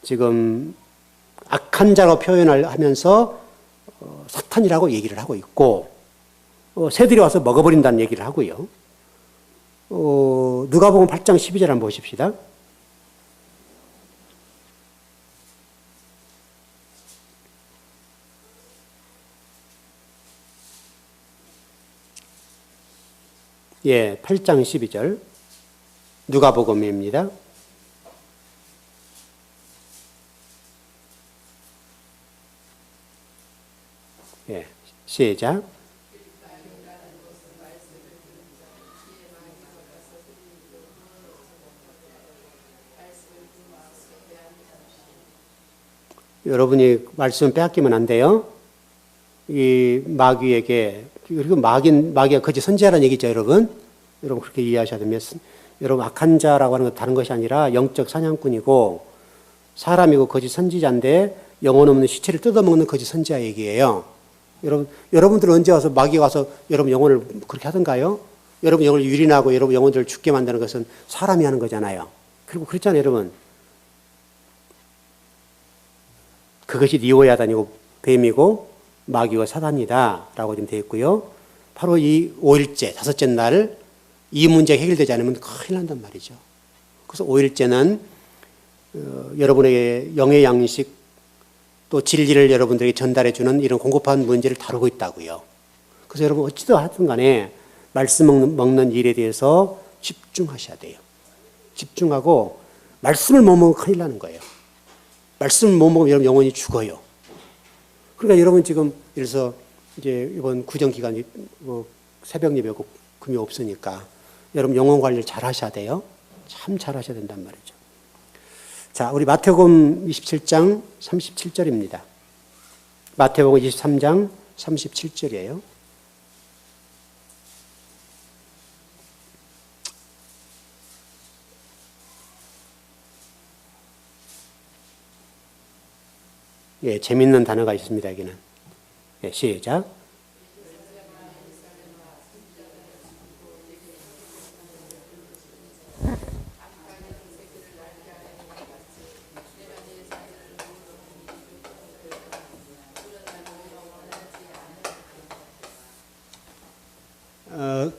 지금 악한 자로 표현을 하면서 사탄이라고 얘기를 하고 있고, 새들이 와서 먹어버린다는 얘기를 하고요. 누가복음 8장 12절 한번 보십시다. 예, 8장 12절 누가복음입니다. 예, 시작. 여러분이 말씀 빼앗기면 안 돼요. 이 마귀에게, 그리고 마귀가 거짓 선지자라는 얘기죠, 여러분. 여러분 그렇게 이해하셔야 됩니다. 여러분 악한 자라고 하는 건 다른 것이 아니라 영적 사냥꾼이고 사람이고 거짓 선지자인데 영혼 없는 시체를 뜯어먹는 거짓 선지자 얘기예요. 여러분들은 언제 와서 마귀가 와서 여러분 영혼을 그렇게 하던가요? 여러분 영혼을 유린하고 여러분 영혼들을 죽게 만드는 것은 사람이 하는 거잖아요. 그리고 그렇잖아요, 여러분. 그것이 니오야단이고 뱀이고 마귀와 사단이다 라고 좀 되어 있고요. 바로 이 5일째, 다섯째 날 이 문제가 해결되지 않으면 큰일 난단 말이죠. 그래서 5일째는 여러분에게 영의 양식 또 진리를 여러분들에게 전달해 주는 이런 공급한 문제를 다루고 있다고요. 그래서 여러분 어찌든 하든 간에 말씀 먹는 일에 대해서 집중하셔야 돼요. 집중하고 말씀을 못 먹으면 큰일 나는 거예요. 말씀을 못 먹으면 여러분 영혼이 죽어요. 그러니까 여러분 지금 예를 들어서 이제 이번 구정 기간이 새벽 예배고 금이 없으니까 여러분 영혼 관리를 잘 하셔야 돼요. 참 잘 하셔야 된단 말이죠. 자, 우리 마태복음 27장 37절입니다. 마태복음 23장 37절이에요. 예, 재밌는 단어가 있습니다, 여기는. 예, 시작.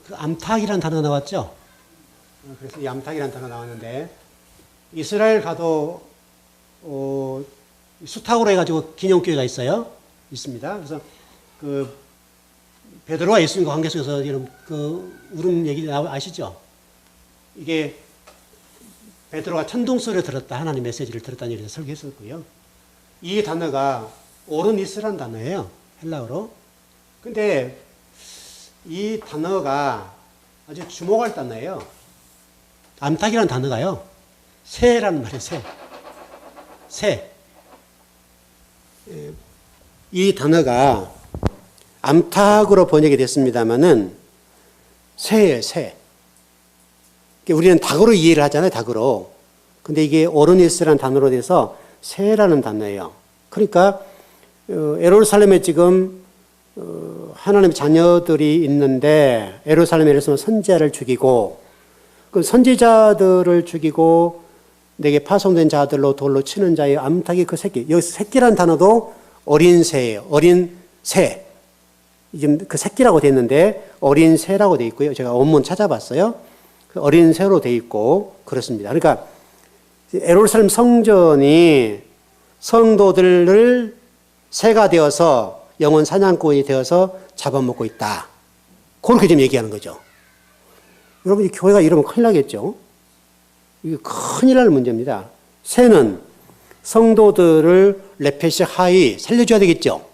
그 암탉이라는 단어 나왔죠? 그래서 이 암탉이라는 단어 나왔는데, 이스라엘 가도, 수탉으로 해가지고 기념교회가 있어요. 있습니다. 그래서 그 베드로와 예수님과 관계 속에서 이런 그 울음 얘기 아시죠? 이게 베드로가 천둥 소리를 들었다, 하나님 메시지를 들었다는 얘기를 설교했었고요. 이 단어가 오르니스라는 단어예요, 헬라어로. 근데 이 단어가 아주 주목할 단어예요. 암탉이라는 단어가요, 새라는 말이에요, 새. 새. 이 단어가 암탉으로 번역이 됐습니다만은 새예요, 새. 우리는 닭으로 이해를 하잖아요, 닭으로. 근데 이게 오르니스라는 단어로 돼서 새라는 단어예요. 그러니까 예루살렘에 지금 하나님의 자녀들이 있는데 예루살렘에서 선지자를 죽이고 그 선지자들을 죽이고 내게 파송된 자들로 돌로 치는 자의 암탉이 그 새끼. 여기서 새끼라는 단어도 어린 새예요. 어린 새. 지금 그 새끼라고 되어 있는데 어린 새라고 되어 있고요. 제가 원문 찾아봤어요. 그 어린 새로 되어 있고 그렇습니다. 그러니까 예루살렘 성전이 성도들을 새가 되어서 영혼 사냥꾼이 되어서 잡아먹고 있다. 그렇게 지금 얘기하는 거죠. 여러분, 이 교회가 이러면 큰일 나겠죠? 이게 큰일 날 문제입니다. 새는 성도들을 레페시 하이 살려줘야 되겠죠.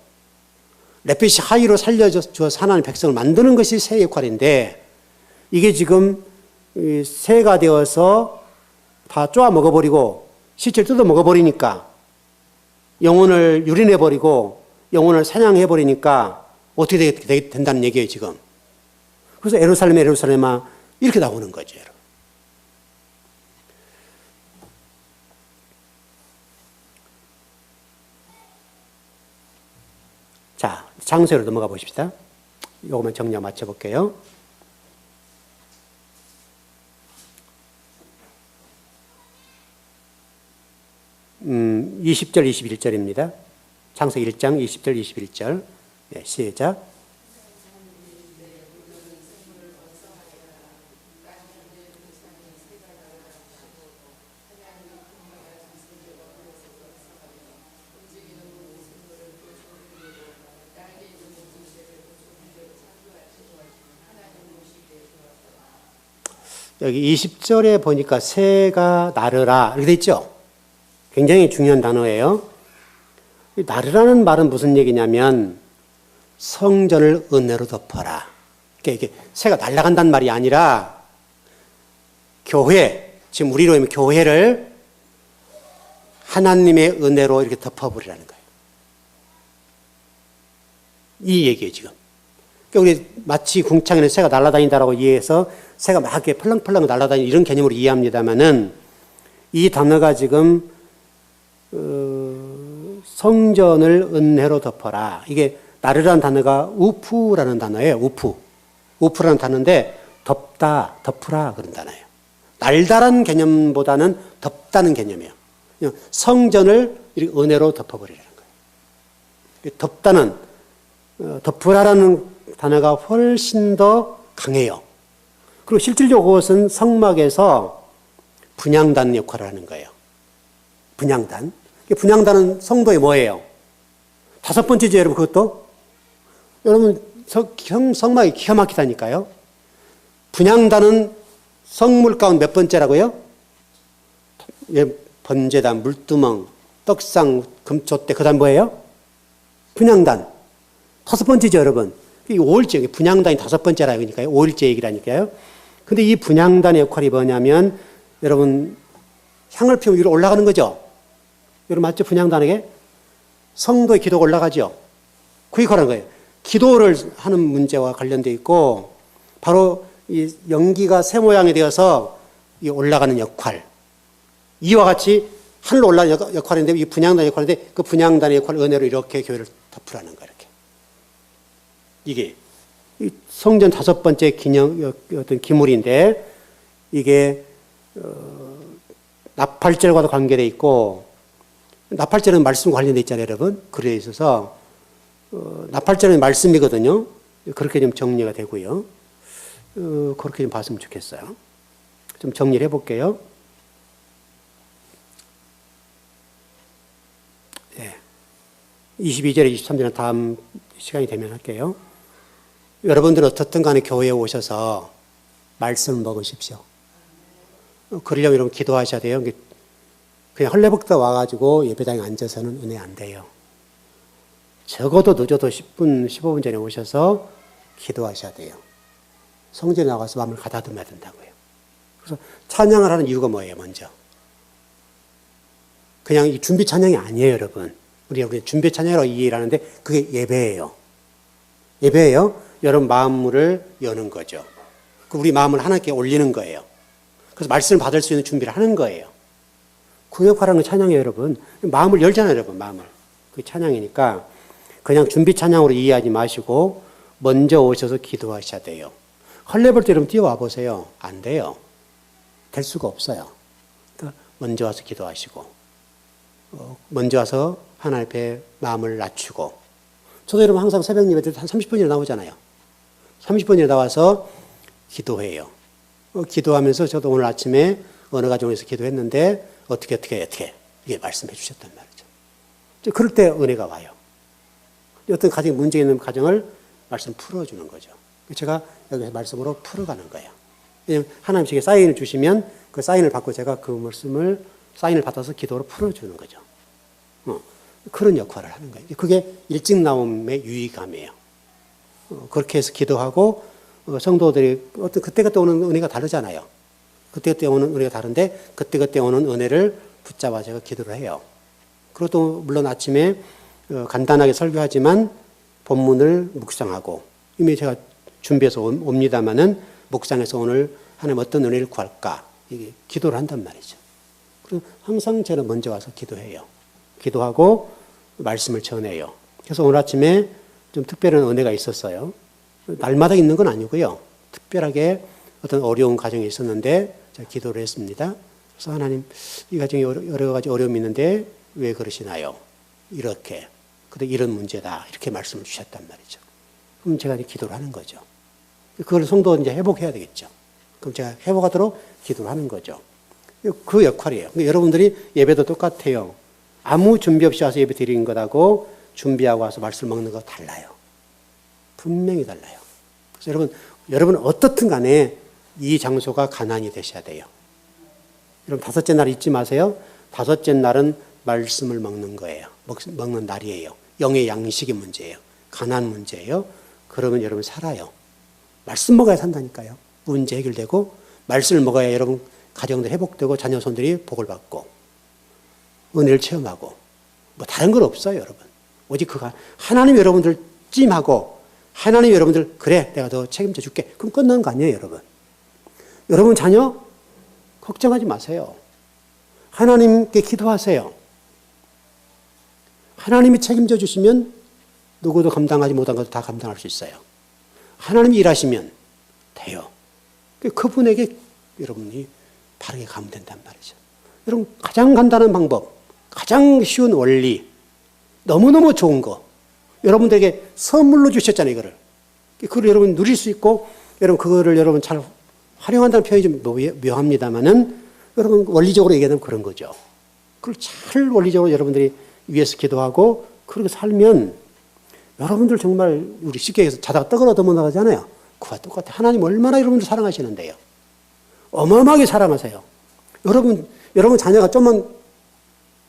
레페시 하이로 살려줘서 하나님 백성을 만드는 것이 새의 역할인데 이게 지금 새가 되어서 다 쪼아 먹어버리고 시체를 뜯어 먹어버리니까 영혼을 유린해버리고 영혼을 사냥해버리니까 어떻게 된다는 얘기예요, 지금. 그래서 예루살렘, 예루살렘아, 이렇게 나오는 거죠, 여러분. 자, 장소로 넘어가 보십시다. 요거만 정리하고 맞춰볼게요. 20절, 21절입니다. 창세기 1장 20절, 21절. 네, 시작. 여기 20절에 보니까 새가 나르라 이렇게 돼 있죠. 굉장히 중요한 단어예요. 나르라는 말은 무슨 얘기냐면 성전을 은혜로 덮어라. 이게 새가 날아간다는 말이 아니라 교회, 지금 우리로 하면 교회를 하나님의 은혜로 이렇게 덮어버리라는 거예요. 이 얘기예요, 지금. 그러니까 우리 마치 궁창에는 새가 날아다닌다라고 이해해서 새가 막 이렇게 펄렁펄렁 날아다니는 이런 개념으로 이해합니다만은 이 단어가 지금 성전을 은혜로 덮어라. 이게 나르라는 단어가 우프라는 단어예요. 우프라는 단어인데 덮다, 덮으라 그런 단어예요. 날다라는 개념보다는 덮다는 개념이에요. 성전을 이렇게 은혜로 덮어버리라는 거예요. 덮다는 덮으라라는 단어가 훨씬 더 강해요. 그리고 실질적으로 그것은 성막에서 분향단 역할을 하는 거예요. 분향단. 분향단은 성도의 뭐예요? 5번째죠, 여러분, 그것도? 여러분, 성막이 기가 막히다니까요. 분향단은 성물 가운데 몇 번째라고요? 번제단, 물두멍, 떡상, 금촛대, 그 다음 뭐예요? 분향단. 5번째죠, 여러분. 5일째, 분향단이 5번째라니까요. 5일째 얘기라니까요. 근데 이 분향단의 역할이 뭐냐면, 여러분, 향을 피우고 위로 올라가는 거죠? 여러분, 맞죠? 분향단에게? 성도의 기도가 올라가죠? 그 역할을 하는 거예요. 기도를 하는 문제와 관련되어 있고, 바로 이 연기가 새 모양이 되어서 이 올라가는 역할. 이와 같이 하늘로 올라가는 역할인데, 이 분향단의 역할인데, 그 분향단의 역할을 은혜로 이렇게 교회를 덮으라는 거예요. 이렇게. 이게 성전 5번째 기념, 어떤 기물인데, 이게, 나팔절과도 관계되어 있고, 나팔절은 말씀과 관련되어 있잖아요, 여러분. 글에 있어서, 나팔절은 말씀이거든요. 그렇게 좀 정리가 되고요. 그렇게 좀 봤으면 좋겠어요. 좀 정리를 해볼게요. 네. 22절에 23절은 다음 시간이 되면 할게요. 여러분들은 어떻든 간에 교회에 오셔서 말씀을 먹으십시오. 그러려면 여러분 기도하셔야 돼요. 그냥 헐레벌떡 와가지고 예배당에 앉아서는 은혜 안 돼요. 적어도 늦어도 10분, 15분 전에 오셔서 기도하셔야 돼요. 성전에 나가서 마음을 가다듬어야 된다고요. 그래서 찬양을 하는 이유가 뭐예요, 먼저? 그냥 이 준비 찬양이 아니에요, 여러분. 우리 준비 찬양이라고 이해를 하는데 그게 예배예요. 예배예요. 여러분 마음을 여는 거죠. 우리 마음을 하나님께 올리는 거예요. 그래서 말씀을 받을 수 있는 준비를 하는 거예요. 그 역할하는 게 찬양이에요, 여러분. 마음을 열잖아요, 여러분, 마음을. 그게 찬양이니까 그냥 준비 찬양으로 이해하지 마시고 먼저 오셔서 기도하셔야 돼요. 헐레벌떡 여러분 뛰어와 보세요. 안 돼요. 될 수가 없어요. 그러니까 먼저 와서 기도하시고 먼저 와서 하나님 앞에 마음을 낮추고 저도 여러분 항상 새벽 예배 때 한 30분이나 나오잖아요. 30분이나 나와서 기도해요. 기도하면서 저도 오늘 아침에 어느 가정에서 기도했는데 어떻게 이게 말씀해 주셨단 말이죠. 그럴 때 은혜가 와요. 어떤 가정에 문제 있는 가정을 말씀 풀어주는 거죠. 제가 여기서 말씀으로 풀어가는 거예요. 왜냐하면 하나님께 사인을 주시면 그 사인을 받고 제가 그 말씀을 사인을 받아서 기도로 풀어주는 거죠. 그런 역할을 하는 거예요. 그게 일찍 나옴의 유의감이에요. 그렇게 해서 기도하고 성도들이 어떤 그때그때 오는 은혜가 다르잖아요. 그때그때 오는 은혜가 다른데 그때그때 오는 은혜를 붙잡아 제가 기도를 해요. 그리고 또 물론 아침에 간단하게 설교하지만 본문을 묵상하고 이미 제가 준비해서 옵니다마는 묵상해서 오늘 하나님 어떤 은혜를 구할까 이게 기도를 한단 말이죠. 그래서 항상 저는 먼저 와서 기도해요. 기도하고 말씀을 전해요. 그래서 오늘 아침에 좀 특별한 은혜가 있었어요. 날마다 있는 건 아니고요. 특별하게 어떤 어려운 가정이 있었는데 제가 기도를 했습니다. 그래서 하나님 이 가정에 여러 가지 어려움이 있는데 왜 그러시나요? 이렇게. 근데 이런 문제다. 이렇게 말씀을 주셨단 말이죠. 그럼 제가 이제 기도를 하는 거죠. 그걸 성도 이제 회복해야 되겠죠. 그럼 제가 회복하도록 기도를 하는 거죠. 그 역할이에요. 그러니까 여러분들이 예배도 똑같아요. 아무 준비 없이 와서 예배 드리는 것하고 준비하고 와서 말씀 먹는 거 달라요. 분명히 달라요. 그래서 여러분 어떻든 간에 이 장소가 가난이 되셔야 돼요. 여러분 다섯째 날 잊지 마세요. 다섯째 날은 말씀을 먹는 거예요. 먹는 날이에요. 영의 양식의 문제예요. 가난 문제예요. 그러면 여러분 살아요. 말씀 먹어야 산다니까요. 문제 해결되고 말씀을 먹어야 여러분 가정들 회복되고 자녀 손들이 복을 받고 은혜를 체험하고 뭐 다른 건 없어요, 여러분. 오직 그가 하나님 여러분들 찜하고 하나님 여러분들 그래 내가 더 책임져 줄게. 그럼 끝난 거 아니에요, 여러분. 여러분 자녀 걱정하지 마세요. 하나님께 기도하세요. 하나님이 책임져 주시면 누구도 감당하지 못한 것도 다 감당할 수 있어요. 하나님이 일하시면 돼요. 그분에게 여러분이 바르게 가면 된단 말이죠. 여러분 가장 간단한 방법, 가장 쉬운 원리, 너무너무 좋은 거 여러분들에게 선물로 주셨잖아요. 그걸 여러분 누릴 수 있고 여러분 그거를 여러분 잘 활용한다는 표현이 좀 묘합니다만은 여러분 원리적으로 얘기하면 그런 거죠. 그걸 잘 원리적으로 여러분들이 위해서 기도하고 그렇게 살면 여러분들 정말 우리 쉽게 얘기해서 자다가 떡을 얻어 먹나가잖아요. 그와 똑같아. 하나님 얼마나 여러분들 사랑하시는데요. 어마어마하게 사랑하세요. 여러분 자녀가 좀만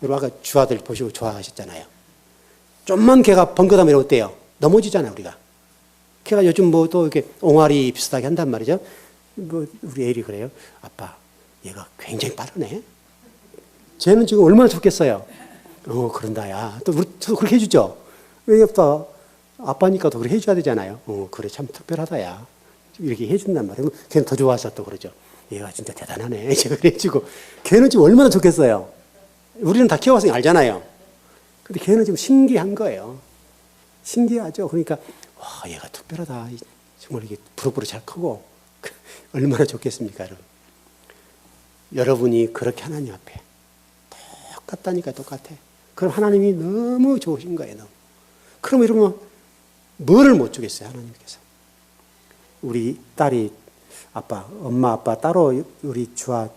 여러분 아까 주아들 보시고 좋아하셨잖아요. 좀만 걔가 번거다면 이러면 어때요? 넘어지잖아요, 우리가. 걔가 요즘 뭐 또 이렇게 옹알이 비슷하게 한단 말이죠. 뭐 우리 애리 그래요. 아빠, 얘가 굉장히 빠르네. 쟤는 지금 얼마나 좋겠어요. 그런다, 야. 또 그렇게 해주죠. 왜 아빠, 아빠니까 더 그렇게 해줘야 되잖아요. 그래, 참 특별하다, 야. 이렇게 해준단 말이에요. 걔는 더 좋아서 또 그러죠. 얘가 진짜 대단하네. 그래 해주고. 걔는 지금 얼마나 좋겠어요. 우리는 다 키워봤으니 알잖아요. 근데 걔는 지금 신기한 거예요. 신기하죠. 그러니까, 와, 얘가 특별하다. 정말 이게 부럽부럽 잘 크고. 얼마나 좋겠습니까, 여러분. 여러분이 그렇게 하나님 앞에 똑같다니까 똑같아. 그럼 하나님이 너무 좋으신 거예요. 너무. 그럼 여러분 뭐를 못 주겠어요, 하나님께서. 우리 딸이 엄마 아빠 따로 우리 주아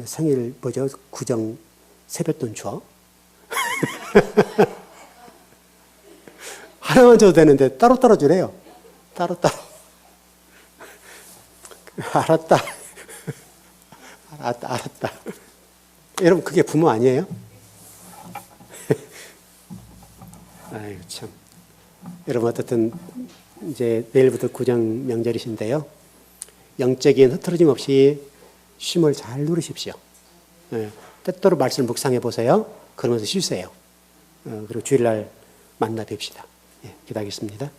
생일 뭐죠? 구정 세뱃돈 줘? 하나만 줘도 되는데 따로따로 주래요. 따로따로. 알았다. 알았다. 여러분 그게 부모 아니에요? 아유 참. 여러분 어쨌든 이제 내일부터 구정 명절이신데요. 영적인 흐트러짐 없이 쉼을 잘 누리십시오. 때때로 말씀 묵상해 보세요. 그러면서 쉬세요. 그리고 주일날 만나 뵙시다. 기도하겠습니다.